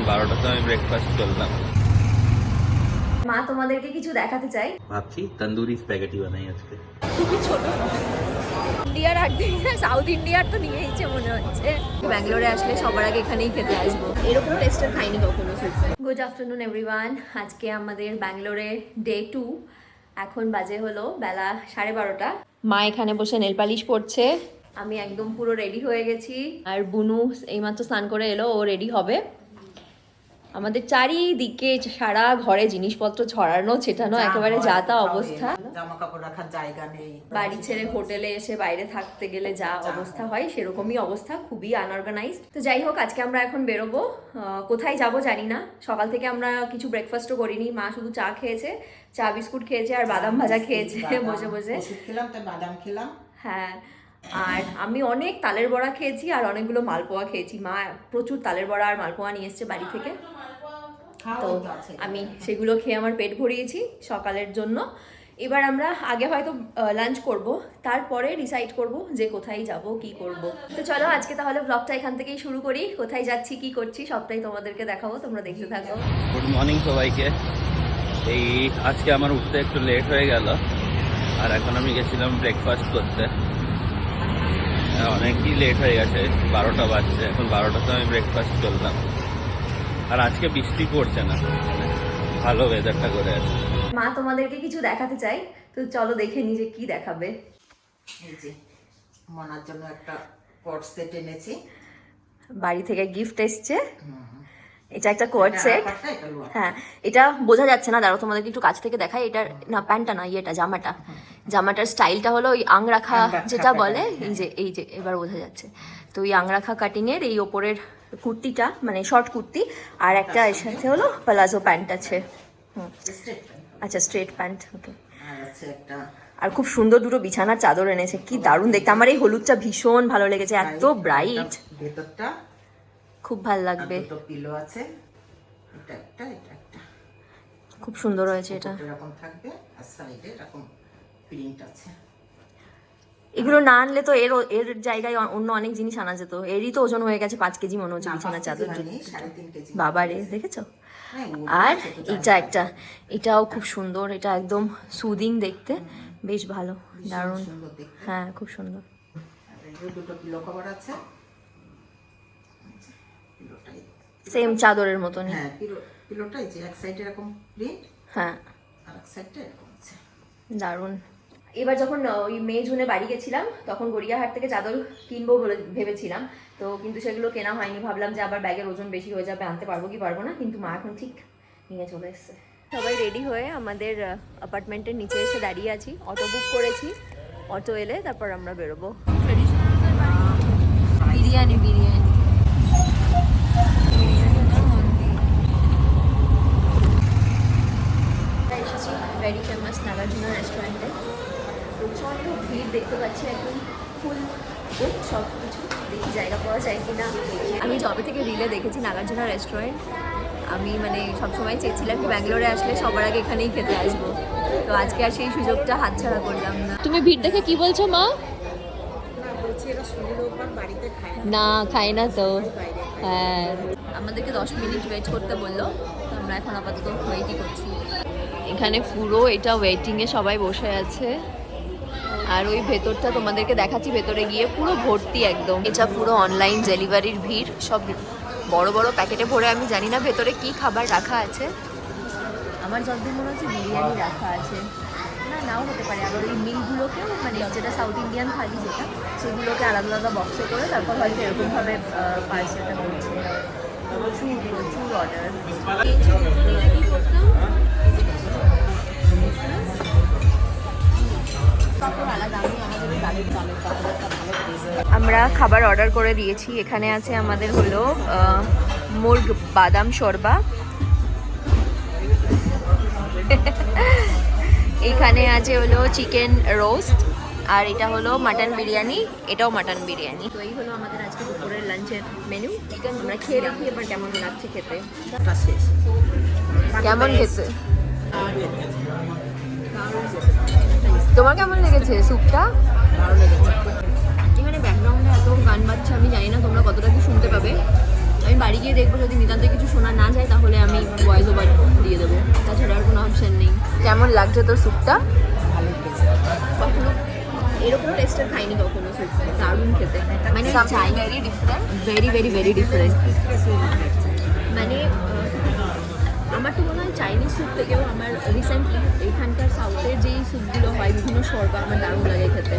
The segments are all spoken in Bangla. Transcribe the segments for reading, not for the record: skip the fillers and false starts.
12টাতে আমি ব্রেকফাস্ট করলাম। মা তোমাদেরকে কিছু দেখাতে চাই। ভাবছি তন্দুরি স্প্যাগেটি বানাই আজকে। খুবই ছোট ইন্ডিয়ার আর সাউথ ইন্ডিয়ার তো নিয়েইছে মনে হচ্ছে। ব্যাঙ্গালোরে আসলে সবার আগে এখানেই খেতে আসবো, এরকম টেস্টের খাইনি কখনো। Good afternoon everyone. আজকে আমাদের ব্যাঙ্গালোরে ডে 2। এখন বাজে হলো বেলা 12:30। মা এখানে বসে নেল পালিশ পড়ছে, আমি একদম পুরো রেডি হয়ে গেছি। আর বুনু এইমাত্র স্নান করে এলো, ও রেডি হবে। আমাদের চারিদিকে সারা ঘরে জিনিসপত্র ছড়ানো ছেটানো, একেবারে যা তা অবস্থা। জামা কাপড় রাখার জায়গা নেই। বাড়ি ছেড়ে হোটেলে এসে বাইরে থাকতে গেলে যা অবস্থা হয় সেরকমই অবস্থা, খুবই আনঅর্গানাইজড। তো যাই হোক, আজকে আমরা এখন বেরোবো। কোথায় যাব জানি না। সকাল থেকে আমরা কিছু ব্রেকফাস্টও করিনি, মা শুধু চা খেয়েছে, চা বিস্কুট খেয়েছে আর বাদাম ভাজা খেয়েছে বসে বসে। খেলাম তাই বাদাম খেলাম। হ্যাঁ, আর আমি অনেক তালের বড়া খেয়েছি আর অনেকগুলো মালপোয়া খেয়েছি। মা প্রচুর তালের বড়া আর মালপোয়া নিয়ে এসছে বাড়ি থেকে, তো আমি সেগুলো খেয়ে আমার পেট ভরিয়েছি সকালের জন্য। এবার আমরা আগে হয়তো লাঞ্চ করব, তারপরে ডিসাইড করব যে কোথায় যাব কি করব। তো চলো আজকে তাহলে ব্লগটা এখান থেকেই শুরু করি। কোথায় যাচ্ছি কি করছি সবটাই তোমাদেরকে দেখাবো, তোমরা দেখতে থাকো। গুড মর্নিং সবাইকে। এই আজকে আমার উঠতে একটু লেট হয়ে গেল, আর এখন আমি গেছিলাম ব্রেকফাস্ট করতে। অনেকই লেট হয়ে গেছে, 12টা বাজছে। এখন 12টাতে আমি ব্রেকফাস্ট করলাম। আর আজকে বৃষ্টি পড়ছে না, ভালো ওয়েদারটা করে আছে। মা তোমাদেরকে কিছু দেখাতে চাই, তো চলো দেখে নিজে কি দেখাবে। এই যে মনার জন্য একটা কোট সেট এনেছি, বাড়ি থেকে গিফট এসছে। এটা একটা কোট সেট। হ্যাঁ, এটা বোঝা যাচ্ছে না, দাঁড়াও তোমাদেরকে একটু কাছ থেকে দেখাই। এটা না প্যান্টটা না, ইয়েটা জামাটার স্টাইলটা হলো ওই আংরাখা যেটা বলে, এই যে এবার বোঝা যাচ্ছে। তো ওই আংরাখা কাটিং এর এই ওপরের কুর্তিটা, মানে শর্ট কুর্তি, আর একটা এর সাথে হলো প্লাজো প্যান্ট আছে। আচ্ছা, স্ট্রেট প্যান্ট। ওকে। আর খুব সুন্দর দুটো বিছানার চাদর এনেছে, কি দারুণ দেখতে। আমার এই হলুদটা ভীষণ ভালো লেগেছে, এত ব্রাইট, ভেতরটা খুব ভালো লাগবে। দুটো পিলো আছে, এটা একটা এটা একটা, খুব সুন্দর হয়েছে এটা। এরকম থাকবে আর সাইডে এরকম প্রিন্ট আছে। এগুলো না আনলে তো এর জায়গায় অন্য অনেক জিনিস আনা যেত। এরই তো ওজন হয়ে গেছে 5 কেজি মনে হচ্ছে বিছানার চাদর। বাবা রে, দেখেছো? আর এটাও খুব সুন্দর, এটা একদম সুদিং দেখতে, বেশ ভালো, দারুণ। হ্যাঁ, খুব সুন্দর। দুটো পিলো কভার আছে, সেম চাদরের মতনই। হ্যাঁ, পিলোটাই যে এক সাইডে এরকম প্রিন্ট, হ্যাঁ, আর এক সাইডে এরকম আছে, দারুণ। এবার যখন ওই মে জুনে বাড়ি গেছিলাম, তখন গড়িয়াহাট থেকে চাদর কিনবো বলে ভেবেছিলাম, তো কিন্তু সেগুলো কেনা হয়নি। ভাবলাম যে আবার ব্যাগের ওজন বেশি হয়ে যাবে, আনতে পারবো কি পারবো না, কিন্তু মা এখন ঠিক নিয়ে চলে এসছে। সবাই রেডি হয়ে আমাদের অ্যাপার্টমেন্টের নিচে এসে দাঁড়িয়ে আছি, অটো বুক করেছি। অটো এলে তারপর আমরা বেরোবো। বিরিয়ানি এসেছি ভেরি ফেমাস নাগার্জুনা রেস্টুরেন্টে। প্রচণ্ড ভিড় দেখতে পাচ্ছি, একদম ফুল বুক সব কিছু। দেখি জায়গা পাওয়া যায় কিনা। আমি যবে থেকে রিলে দেখেছি নাগার্জুনা রেস্টুরেন্ট, আমি মানে সবসময় চেয়েছিলাম কি ব্যাঙ্গালোরে আসলে সবার আগে এখানেই খেতে আসবো। তো আজকে আর সেই সুযোগটা হাতছাড়া করলাম না। তুমি ভিড় দেখে কি বলছো মা? না, খাই না তো। হ্যাঁ, আমাদেরকে 10 মিনিট ওয়েট করতে বললো, তো আমরা এখন আপাতত ওয়েটই করছি। এখানে পুরো এটা ওয়েটিংয়ে সবাই বসে আছে। আর ওই ভেতরটা তোমাদেরকে দেখাচ্ছি, ভেতরে গিয়ে পুরো ভর্তি একদম। এটা পুরো অনলাইন ডেলিভারির ভিড়, সব বড় বড় প্যাকেটে ভরে। আমি জানি না ভেতরে কি খাবার রাখা আছে, আমার যতদূর মনে হচ্ছে বিরিয়ানি রাখা আছে, না নাও হতে পারে। আবার ওই মিলগুলোকেও, মানে যেটা সাউথ ইন্ডিয়ান থালি যেটা, সেগুলোকে আলাদা আলাদা বক্সে করে তারপর হয়তো এরকমভাবে পার্সেলটা করছে। প্রচুর অর্ডার। আমরা খাবার অর্ডার করে দিয়েছি। এখানে আছে আমাদের হলো মুর্গ বাদাম শরবা, এখানে আছে হলো চিকেন রোস্ট, আর এটা হলো মাটন বিরিয়ানি, এটাও মাটন বিরিয়ানি। তো এই হলো আমাদের আজকে দুপুরের লাঞ্চের মেনু। আমরা খেয়ে দেখি এবার কেমন লাগছে খেতে। কেমন খেতে? তোমার কেমন লেগেছে স্যুপটা? এখানে ব্যাকগ্রাউন্ডে এত গান বাজছে, আমি জানি না তোমরা কতটা কি শুনতে পাবে, আমি বাড়ি গিয়ে দেখবো যদি নিতান্ত কিছু শোনা না যায় তাহলে আমি ভয়েস ওভার দিয়ে দেবো, তাছাড়া আর কোনো অপশন নেই। কেমন লাগছে তোর স্যুপটা? ভালো টেস্ট। কখনো এরকম টেস্টার খাইনি কখনো স্যুপ, দারুণ খেতে। মানে চাই very different, very very very different. মানে আমার তো মনে হয় চাইনিজ স্যুপ থেকেও আমার রিসেন্টলি এখানকার সাউথের যেই স্যুপগুলো হয় বিভিন্ন শর্বা আমার দারুণ লাগে খেতে।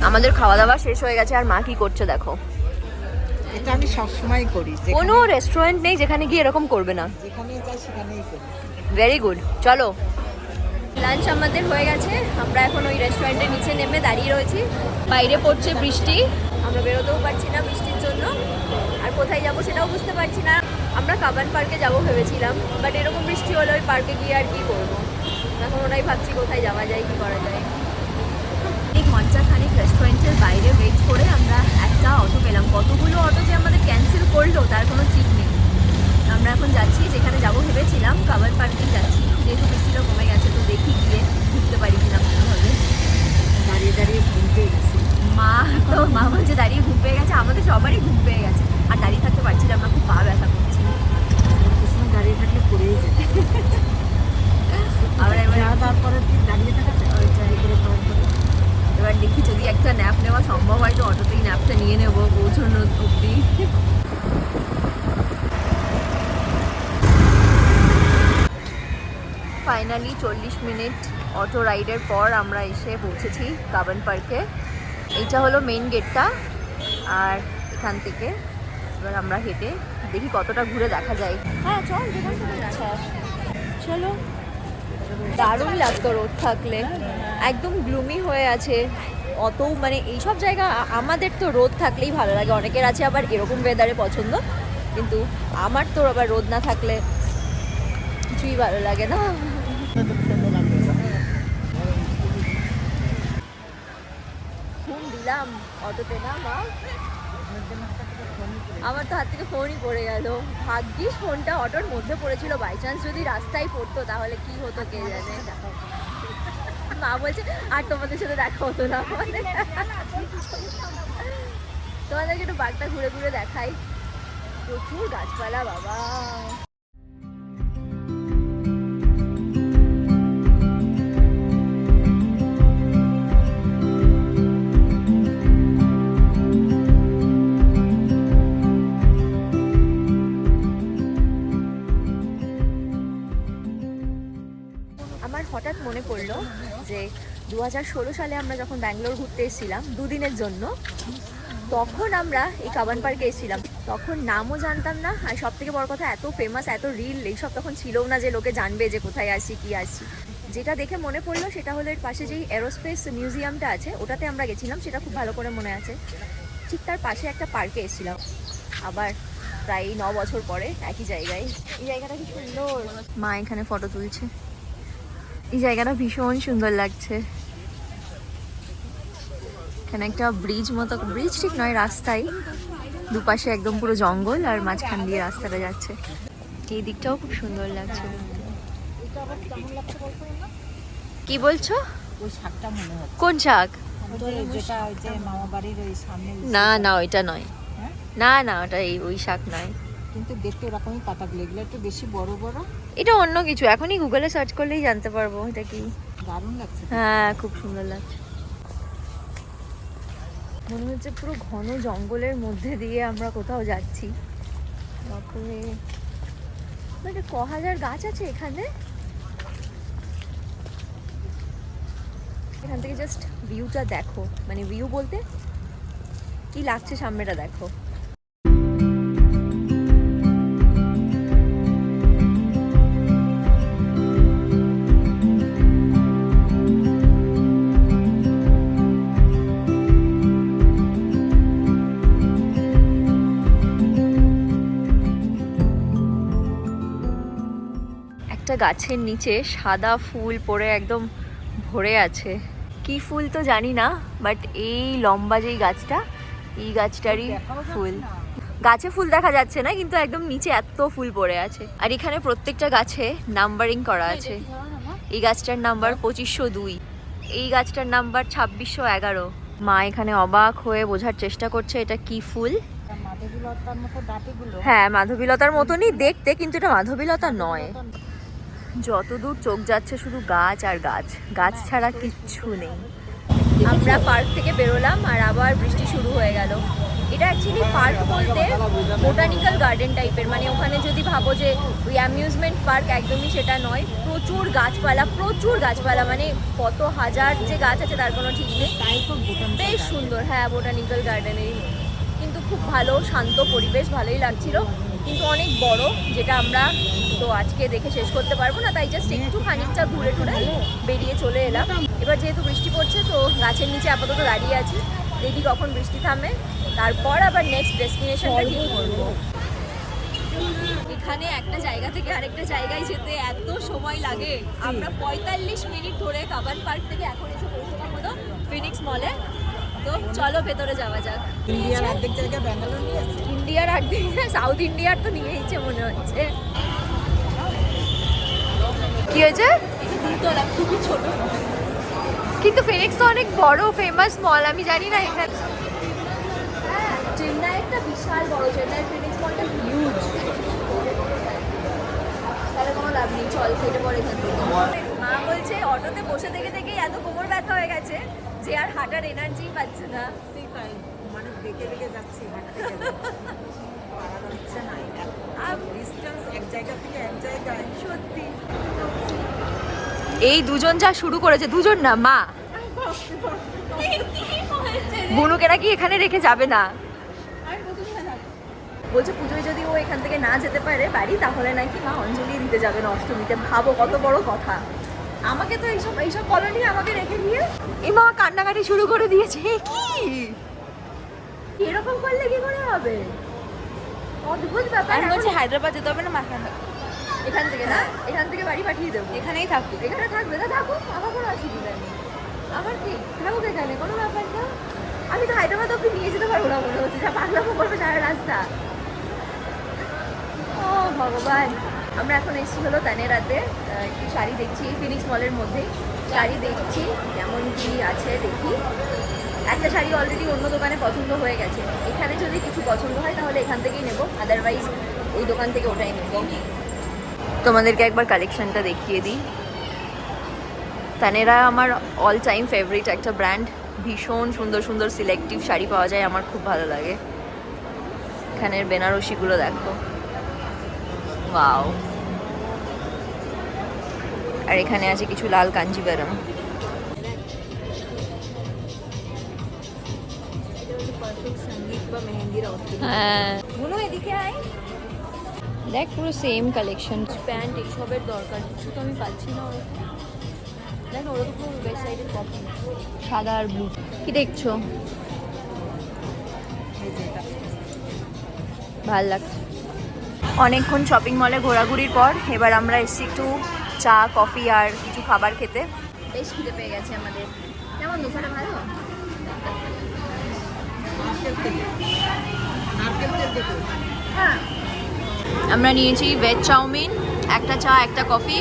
আমাদের খাওয়া দাওয়া শেষ হয়ে গেছে আর মা কি করছে দেখো। এটা আমি সবসময় করি, কোনো রেস্টুরেন্ট নেই যেখানে গিয়ে এরকম করবে না, যেখানে যাই সেখানেই করি। Very good. চলো, লাঞ্চ আমাদের হয়ে গেছে, আমরা এখন ওই রেস্টুরেন্টের নিচে নেমে দাঁড়িয়ে রয়েছি। বাইরে পড়ছে বৃষ্টি, আমরা বেরোতেও পারছি না বৃষ্টির জন্য, আর কোথায় যাব সেটাও বুঝতে পারছি না। আমরা কাবান পার্কে যাব ভেবেছিলাম, বাট এরকম বৃষ্টি হলে ওই পার্কে গিয়ে আর কি করবো, এখন ওটাই ভাবছি কোথায় যাওয়া যায়, কি করা যায়। এই ঘন্টাখানিক রেস্টুরেন্টের বাইরে ওয়েট করে আমরা একটা অটো পেলাম। কতগুলো অটো যে আমাদের ক্যান্সেল করলো তার কোনো ঠিক নেই। আমরা এখন যাচ্ছি যেখানে যাবো ভেবেছিলাম, কাবান পার্কে যাচ্ছি, যেহেতু বৃষ্টিটা কমে গেছে তো দেখি গিয়ে ঘুরতে পারি কিনা ভালোভাবে। দাঁড়িয়ে দাঁড়িয়ে ঘুম পেয়ে গেছি। মা বলছে দাঁড়িয়ে ঘুম পেয়ে গেছে, আমাদের সবারই ঘুম পেয়ে গেছে, আর দাঁড়িয়ে থাকতে পারছিলাম না, খুব পা ব্যথা করছিল। সময় দাঁড়িয়ে থাকলে পড়েই যেত। আমরা তারপরে দাঁড়িয়ে থাকা এবার দেখি যদি একটা ন্যাপ নেওয়া সম্ভব হয় তো অটোতেই ন্যাপটা নিয়ে নেবো পৌঁছানো অব্দি। ফাইনালি 40 মিনিট অটো রাইডের পর আমরা এসে পৌঁছেছি কাবান পার্কে। এইটা হলো মেইন গেটটা, আর এখান থেকে এবার আমরা হেঁটে দেখি কতটা ঘুরে দেখা যায়। হ্যাঁ চল, যেখান থেকে দেখা। চলো, দারুণ লাগতো রোদ থাকলে, একদম গ্লুমি হয়ে আছে অত, মানে এইসব জায়গা আমাদের তো রোদ থাকলেই ভালো লাগে, অনেকের আছে আবার এরকম ওয়েদারে পছন্দ, কিন্তু আমার তো আবার রোদ না থাকলে কিছুই ভালো লাগে না। ফোন দিলাম অটোতে না মা, আমার তো হাত থেকে ফোনই পড়ে গেল। ভাগ্যিস ফোনটা অটোর মধ্যে পড়েছিল, বাই চান্স যদি রাস্তায় পড়তো তাহলে কি হতো কে জানে। মা বলছে আর তোমাদের সাথে দেখা হতো না। তোমাদেরকে একটু বাঘটা ঘুরে ঘুরে দেখাই, প্রচুর গাছপালা বাবা। আমার হঠাৎ মনে পড়লো যে 2016 সালে আমরা যখন ব্যাঙ্গালোর ঘুরতে এসেছিলাম দুদিনের জন্য, তখন আমরা এই কাবান পার্কে এসেছিলাম। তখন নামও জানতাম না, আর সব থেকে বড় কথা এত ফেমাস, এত রিল এইসব তখন ছিলও না যে লোকে জানবে যে কোথায় আসছি কি আসছি। যেটা দেখে মনে পড়লো সেটা হলো এর পাশে যেই এরোস্পেস মিউজিয়ামটা আছে ওটাতে আমরা গেছিলাম, সেটা খুব ভালো করে মনে আছে। ঠিক তার পাশে একটা পার্কে এসেছিলাম, আবার প্রায় 9 বছর পরে একই জায়গায়। এই জায়গাটা কি সুন্দর, মা এখানে ফটো তুলছে। এই জায়গাটা ভীষণ সুন্দর লাগছে। এখানে একটা ব্রিজ মতো, ব্রিজ ঠিক নয় রাস্তায়, দুপাশে একদম পুরো জঙ্গল আর মাঝখান দিয়ে রাস্তাটা যাচ্ছে। এই দিকটাও খুব সুন্দর লাগছে। কি বলছো? ওই শাকটা মনে হচ্ছে। কোন শাক? যেটা ওই যে মামা বাড়ির ওই সামনে। না না ওইটা নয়, হ্যাঁ? না না ওটা ওই শাক নয়। কিন্তু দেখতে ওরকমই পাতাগুলো, এগুলো একটু বেশি বড় বড়। এটা অন্য কিছু, এখনই গুগলে সার্চ করলেই জানতে পারবো এটা কি। দারুণ লাগছে। হ্যাঁ খুব সুন্দর লাগছে। মনে হচ্ছে পুরো ঘন জঙ্গলের মধ্যে দিয়ে আমরা কোথাও যাচ্ছি। তারপরে মানে ক-হাজার গাছ আছে এখানে। এখান থেকে জাস্ট ভিউটা দেখো, মানে ভিউ বলতে কি লাগছে সামনেটা দেখো। একটা গাছের নিচে সাদা ফুল পড়ে একদম ভরে আছে, কি ফুল তো জানি না, বাট এই লম্বা যেই গাছটা, এই গাছটারই ফুল। গাছে ফুল দেখা যাচ্ছে না, কিন্তু একদম নিচে এত ফুল পড়ে আছে। আর এখানে প্রত্যেকটা গাছে নাম্বারিং করা আছে। এই গাছটার নাম্বার 2502। এই গাছটার নাম্বার 2611। মা এখানে অবাক হয়ে বোঝার চেষ্টা করছে এটা কি ফুল। মাধবীলতার মতো ডাটিগুলো। হ্যাঁ মাধবীলতার মতনই দেখতে, কিন্তু এটা মাধবীলতা নয়। যতদূর চোখ যাচ্ছে শুধু গাছ আর গাছ, গাছ ছাড়া কিচ্ছু নেই। আমরা পার্ক থেকে বেরোলাম আর আবার বৃষ্টি শুরু হয়ে গেল। এটা অ্যাকচুয়ালি পার্ক বলতে বোটানিক্যাল গার্ডেন টাইপের, মানে ওখানে যদি ভাবো যে ওই অ্যামিউজমেন্ট পার্ক, একদমই সেটা নয়। প্রচুর গাছপালা, মানে কত হাজার যে গাছ আছে তার কোনো ঠিক নেই। বেশ সুন্দর, হ্যাঁ বোটানিক্যাল গার্ডেনেরই, কিন্তু খুব ভালো শান্ত পরিবেশ, ভালোই লাগছিল। কিন্তু অনেক বড়, যেটা আমরা তো আজকে দেখে শেষ করতে পারবো না, তাই জাস্ট একটু খানিকটা ঘুরে টুরে বেরিয়ে চলে এলাম। এবার যেহেতু বৃষ্টি পড়ছে তো গাছের নিচে আপাতত দাঁড়িয়ে আছি, দেখি কখন বৃষ্টি থামে, তারপর আবার নেক্সট ডেস্টিনেশনটা ঠিক করবো। এখানে একটা জায়গা থেকে আরেকটা জায়গায় যেতে এত সময় লাগে। আমরা 45 মিনিট ধরে কাবান পার্ক থেকে এখন এসে পৌঁছলাম হলো ফিনিক্স মলে। তো চলো ভেতরে যাওয়া যাক। ইন্ডিয়ার অর্ধেক জায়গা ব্যাঙ্গালোর নিয়ে এসেছে। ইন্ডিয়ার অর্ধেক, সাউথ ইন্ডিয়ার তো নিয়েইছে মনে হচ্ছে। কি হয়েছে? দুতলা, খুবই ছোট, কিন্তু ফিনিক্স তো অনেক বড় ফেমাস মল। আমি জানি না এখানে। হ্যাঁ চেন্নাই একটা বিশাল বড়, চেন্নাই ফিনিক্স মলটা হিউজ। তাহলে কোনো লাভ নেই, চল কেটে পড়ে এখান থেকে। মা বলছে অটোতে বসে থেকে থেকেই এত কোমর ব্যথা হয়ে গেছে যে আর হাঁটার এনার্জি পাচ্ছে না। তাই মানে দেখে দেখে যাচ্ছি, হাঁটতে গেলে পারা যাচ্ছে না। আর ডিস্টেন্স এক জায়গা থেকে এক জায়গায় সত্যি এই দুজন যা শুরু করেছে, দুজন না মা, বুনুকে নাকি এখানে রেখে যাবে না। বলছে পুজোয় যদি ও এখান থেকে না যেতে পারে বাড়ি, তাহলে নাকি মা অঞ্জলি দিতে যাবেন অষ্টমীতে। ভাবো কত বড় কথা। আমাকে তো এইসব কলোনি আমাকে রেখে দিয়ে এই মা কান্নাকাটি শুরু করে দিয়েছে। কি এরকম করলে কি করে হবে? অদ্ভুত ব্যাপার। আমি বলছি হায়দ্রাবাদ যেতে হবে না, মাখান এখান থেকে না, এখান থেকে বাড়ি পাঠিয়ে দেবো। এখানেই থাকুক। এখানে থাকবে না, থাকুক, আমার কোনো অসুবিধা নেই। আমার কি থাকুক এখানে, কোনো ব্যাপার না। আমি তো হায়দ্রাবাদ অব্দি নিয়ে যেতে পারবো না মনে হচ্ছে, যা পাগলামো করবে সারা রাস্তা। ও ভগবান। আমরা এখন এসেছি হলো তানেরাতে, একটু শাড়ি দেখছি ফিনিক্স মলের মধ্যেই। শাড়ি দেখছি কেমন কি আছে দেখি। একটা শাড়ি অলরেডি অন্য দোকানে পছন্দ হয়ে গেছে। এখানে যদি কিছু পছন্দ হয় তাহলে এখান থেকেই নেবো, আদারওয়াইজ ওই দোকান থেকে ওটাই নেবো। তোমাদেরকে একবার কালেকশনটা দেখিয়ে দিই। তানেরা আমার অল টাইম ফেভারিট একটা ব্র্যান্ড। ভীষণ সুন্দর সুন্দর সিলেক্টিভ শাড়ি পাওয়া যায়, আমার খুব ভালো লাগে। এখানের বেনারসিগুলো দেখো, ওয়াও। আর এখানে আছে কিছু লাল কাঞ্জিভারম। হ্যাঁ মনে এদিকে আয়, দেখ পুরো সেম কালেকশন। প্যান্ট এইসবের দরকার, কিছু তো আমি পাচ্ছি না ওরকম। দেখ ওরা তো পুরো ওয়েস্ট সাইডের কপি, সাদা আর ব্লু। কি দেখছো? ভাল লাগছে। অনেকক্ষণ শপিং মলে ঘোরাঘুরির পর এবার আমরা এসেছি একটু চা কফি আর কিছু খাবার খেতে। বেশ খিদে পেয়ে গেছে আমাদের। কেমন দোকানটা ভালো? হ্যাঁ আমরা নিয়েছি ভেজ চাউমিন, একটা চা, একটা কফি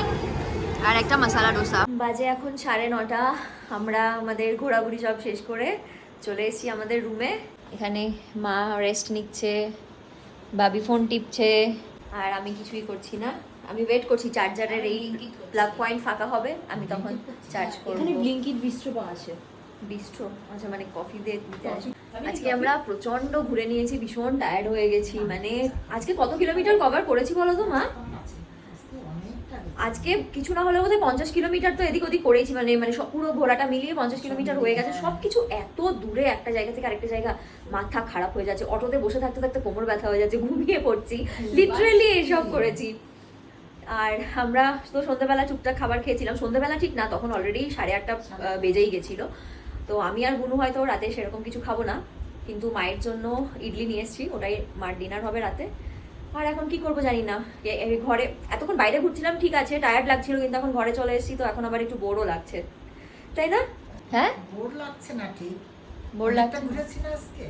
আর একটা মশলা ডোসা। বাজে এখন 9:30। আমরা আমাদের ঘোরাঘুরি সব শেষ করে চলে এসেছি আমাদের রুমে। এখানে মা রেস্ট নিচ্ছে, বাবি ফোন টিপছে, আর আমি কিছুই করছি না। আমি ওয়েট করছি চার্জারের এই প্লাগ পয়েন্ট ফাঁকা হবে, আমি তখন চার্জ করব। এখানে ব্লিঙ্কিট বিস্ট্রো পাওয়া আছে। বিস্ট্রো আচ্ছা, মানে কফি দিয়ে দিতে আসে। আজকে আমরা প্রচন্ড ঘুরে নিয়েছি, ভীষণ টায়ার্ড হয়ে গেছি। মানে আজকে কত কিলোমিটার কভার করেছি বলো তো মা? আজকে কিছু না হলে বোধহয় 50 কিলোমিটার তো এদিক ওদিক করেছি। মানে সব পুরো ঘোরাটা মিলিয়ে 50 কিলোমিটার হয়ে গেছে। সব কিছু এত দূরে, একটা জায়গা থেকে আরেকটা জায়গা, মাথা খারাপ হয়ে যাচ্ছে। অটোতে বসে থাকতে থাকতে কোমর ব্যথা হয়ে যাচ্ছে, ঘুমিয়ে পড়ছি, লিটারেলি এইসব করেছি। আর আমরা তো সন্ধ্যাবেলা টুকটাক খাবার খেয়েছিলাম। সন্ধ্যাবেলা ঠিক না, তখন অলরেডি 8:30 বেজেই গেছিলো। তো আমি আর বুনু হয়তো রাতে সেরকম কিছু খাবো না, কিন্তু মায়ের জন্য ইডলি নিয়ে এসেছি, ওটাই মার ডিনার হবে রাতে। আর এখন কি করবো জানি না। ঘরে এতক্ষণ বাইরে ঘুরছিলাম, ঠিক আছে, টায়ার্ড লাগছিল, কিন্তু এখন ঘরে চলে এসেছি তো এখন আবার একটু বোরও লাগছে, তাই না? হ্যাঁ বোর লাগছে না, ঠিক বোর লাগছে। ঘুরেছি না আজকে,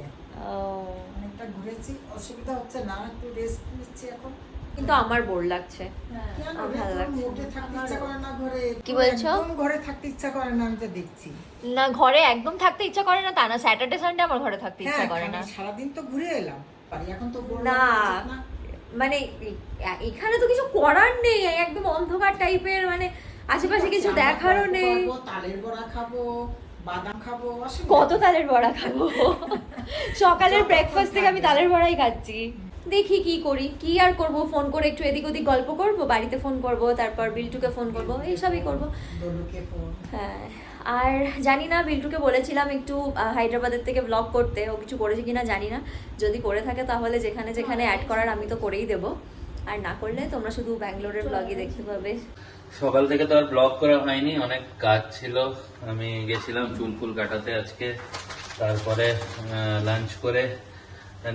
ও অনেকটা ঘুরেছি, অসুবিধা হচ্ছে না, একটু রেস্ট নিচ্ছি এখন। কিন্তু আমার বোর লাগছে। কেন আমার রে, ভালো তোর লাগছে মোটে থাকতে ইচ্ছা করে না ঘরে? কি তোর বলছো? একদম ঘরে থাকতে ইচ্ছা করে না, আমি তো দেখছি। না, ঘরে একদম থাকতে ইচ্ছা করে না তা না, স্যাটারডে সানডে আমার ঘরে থাকতে ইচ্ছা হ্যাঁ, করে না। সারাদিন তো ঘুরে এলাম, বাড়ি এখন তো বড় না হয়ে গেছে না? মানে এখানে তো কিছু করার নেই, একদম অন্ধকার টাইপের, মানে আশেপাশে কিছু আমরা দেখারও গল্প নেই। করবো, তালের বড়া খাবো, বাদাম খাবো, অসুবিধা কত নেই। তালের বড়া খাবো? সকালের যতক্ষণ ব্রেকফাস্ট থেকে আমি থাকবে। তালের বড়াই খাচ্ছি। দেখি কি করি, কি আর করব, ফোন করে একটু এদিক ওদিক গল্প করব, বাড়িতে ফোন করব, তারপর বিল্টুকে ফোন করব, এইসবই করব। দলুকে ফোন। হ্যাঁ, আর জানি না, বিল্টুকে বলেছিলাম একটু হায়দ্রাবাদের থেকে ব্লগ করতে, ও কিছু করেছে কিনা জানি না, যদি করে থাকে তাহলে যেখানে যেখানে অ্যাড করার আমি তো করেই দেবো, আর না করলে তোমরা শুধু ব্যাঙ্গালোরের ব্লগই দেখতে পাবে। সকাল থেকে তো আর ব্লগ করা হয়নি, অনেক কাজ ছিল। আমি গেছিলাম চুল ফুল কাটাতে আজকে, তারপরে লাঞ্চ করে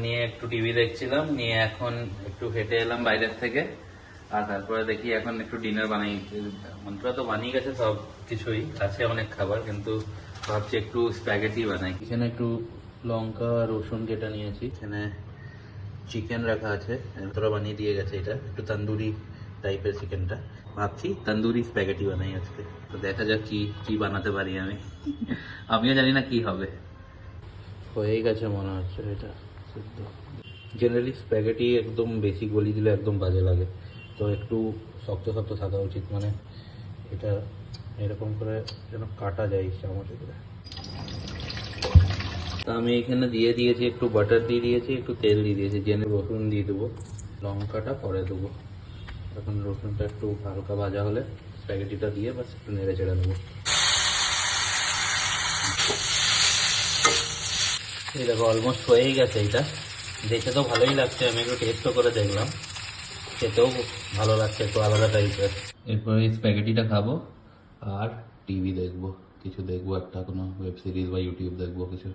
নিয়ে একটু টিভি দেখছিলাম, নিয়ে এখন একটু হেঁটে এলাম বাইরের থেকে, আর তারপরে দেখি এখন একটু ডিনার বানাই। মন্ত্রা তো বানিয়ে গেছে সব কিছুই, আছে অনেক খাবার, কিন্তু ভাবছি একটু স্প্যাগেটি বানাই। এখানে একটু লঙ্কা রসুন কেটে নিয়েছি, এখানে চিকেন রাখা আছে, তোরা বানিয়ে দিয়ে গেছে, এটা একটু তন্দুরি টাইপের চিকেনটা। ভাবছি তন্দুরি স্প্যাগেটি বানাই আজকে, তো দেখা যাক কি কি বানাতে পারি আমি। আমিও জানি না কি হবে। হয়েই গেছে মনে হচ্ছে এটা সিদ্ধ। জেনারেলি স্প্যাগেটি একদম বেশি গলি দিলে একদম বাজে লাগে, তো একটু শক্ত শক্ত থাকা উচিত, মানে এটা এরকম করে যেন কাটা যায় চামচে করে। তা আমি এখানে দিয়ে দিয়েছি একটু বাটার দিয়ে দিয়েছি, একটু তেল দিয়ে দিয়েছি, জেনে রসুন দিয়ে দেবো, লঙ্কাটা পরে দেবো। এখন রসুনটা একটু হালকা ভাজা হলে স্প্যাগেটিটা দিয়ে বাস একটু নেড়ে চেড়ে নেবো। এই দেখো অলমোস্ট হয়েই গেছে, এটা দেখে তো ভালোই লাগছে, আমি একটু টেস্টও করে দেখলাম, খেতেও ভালো লাগছে, একটু আলাদা টাইপের। এরপরে এই স্প্যাগেটিটা খাবো আর টিভি দেখবো, কিছু দেখবো, একটা কোনো ওয়েব সিরিজ বা ইউটিউব দেখবো কিছু।